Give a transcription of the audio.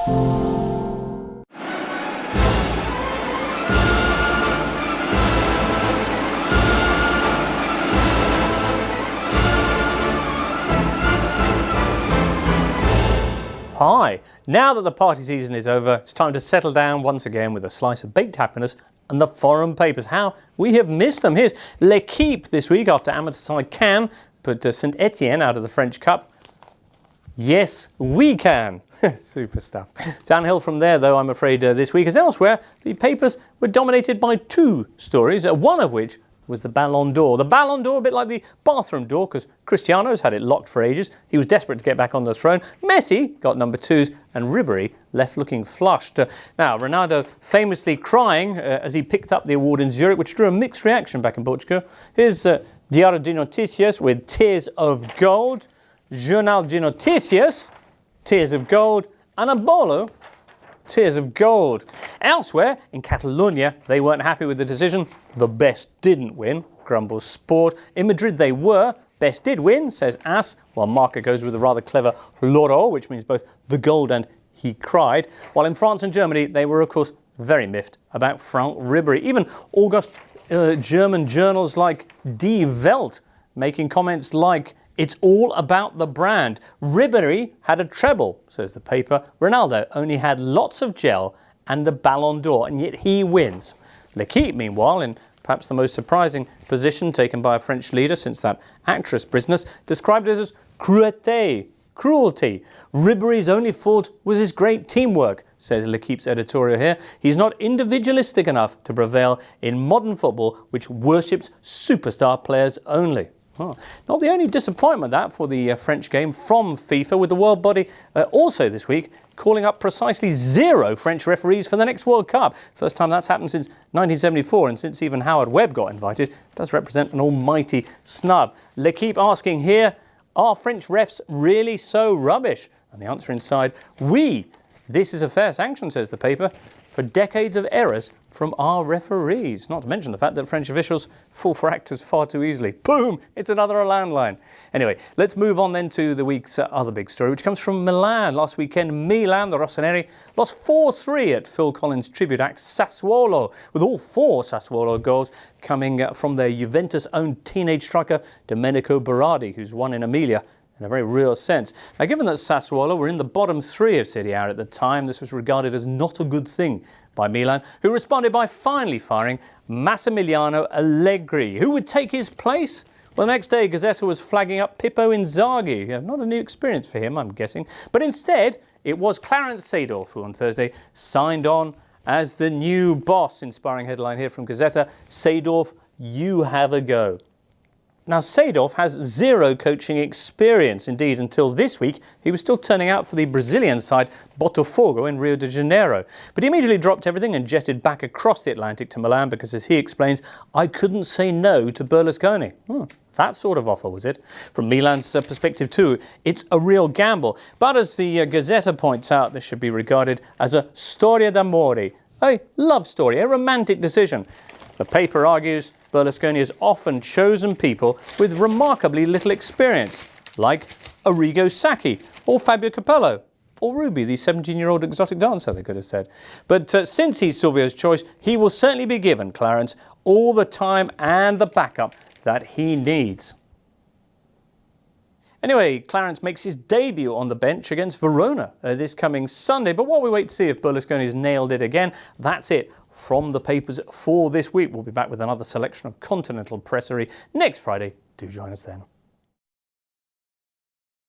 Hi, now that the party season is over, it's time to settle down once again with a slice of baked happiness and the foreign papers. How we have missed them. Here's L'Équipe this week after amateur side Cannes put Saint Etienne out of the French Cup. Yes, we can. Super stuff. Downhill from there, though, I'm afraid, this week, as elsewhere, the papers were dominated by two stories, one of which was the Ballon d'Or. The Ballon d'Or, a bit like the bathroom door, because Cristiano's had it locked for ages. He was desperate to get back on the throne. Messi got number 2s, and Ribéry left looking flushed. Now, Ronaldo famously crying as he picked up the award in Zurich, which drew a mixed reaction back in Portugal. Here's Diário de Notícias with Tears of Gold, Jornal de Notícias, Tears of Gold, and Abolo, Tears of Gold. Elsewhere, in Catalonia, they weren't happy with the decision. The best didn't win, grumbles Sport. In Madrid they were. Best did win, says AS, while Marca goes with a rather clever Loro, which means both the gold and he cried. While in France and Germany, they were, of course, very miffed about Franck Ribéry. Even August German journals like Die Welt making comments like, "It's all about the brand. Ribéry had a treble," says the paper. Ronaldo only had lots of gel and the Ballon d'Or, and yet he wins. L'Équipe, meanwhile, in perhaps the most surprising position taken by a French leader since that actress business, described it as cruelty. Ribéry's only fault was his great teamwork, says L'Équipe's editorial here. He's not individualistic enough to prevail in modern football, which worships superstar players only. Oh, not the only disappointment that for the French game from FIFA, with the world body also this week calling up precisely 0 French referees for the next World Cup. First time that's happened since 1974, and since even Howard Webb got invited, it does represent an almighty snub. L'Équipe asking here, are French refs really so rubbish? And the answer inside, oui. This is a fair sanction, says the paper, for decades of errors from our referees. Not to mention the fact that French officials fall for actors far too easily. Boom! It's another landline. Anyway, let's move on then to the week's other big story, which comes from Milan. Last weekend, Milan, the Rossoneri, lost 4-3 at Phil Collins' tribute act Sassuolo, with all 4 Sassuolo goals coming from their Juventus-owned teenage striker Domenico Berardi, who's won in Emilia in a very real sense. Now, given that Sassuolo were in the bottom 3 of Serie A at the time, this was regarded as not a good thing by Milan, who responded by finally firing Massimiliano Allegri. Who would take his place? Well, the next day, Gazzetta was flagging up Pippo Inzaghi. Not a new experience for him, I'm guessing. But instead, it was Clarence Seedorf who on Thursday signed on as the new boss. Inspiring headline here from Gazzetta, Seedorf, you have a go. Now, Seedorf has 0 coaching experience. Indeed, until this week, he was still turning out for the Brazilian side Botafogo in Rio de Janeiro. But he immediately dropped everything and jetted back across the Atlantic to Milan because, as he explains, I couldn't say no to Berlusconi. That sort of offer, was it? From Milan's perspective too, it's a real gamble. But as the Gazzetta points out, this should be regarded as a storia d'amore, a love story, a romantic decision. The paper argues Berlusconi has often chosen people with remarkably little experience, like Arrigo Sacchi or Fabio Capello, or Ruby, the 17-year-old exotic dancer, they could have said. But since he's Silvio's choice, he will certainly be given, Clarence, all the time and the backup that he needs. Anyway, Clarence makes his debut on the bench against Verona this coming Sunday. But while we wait to see if Berlusconi's nailed it again, that's it from the papers for this week. We'll be back with another selection of continental pressery next Friday. Do join us then.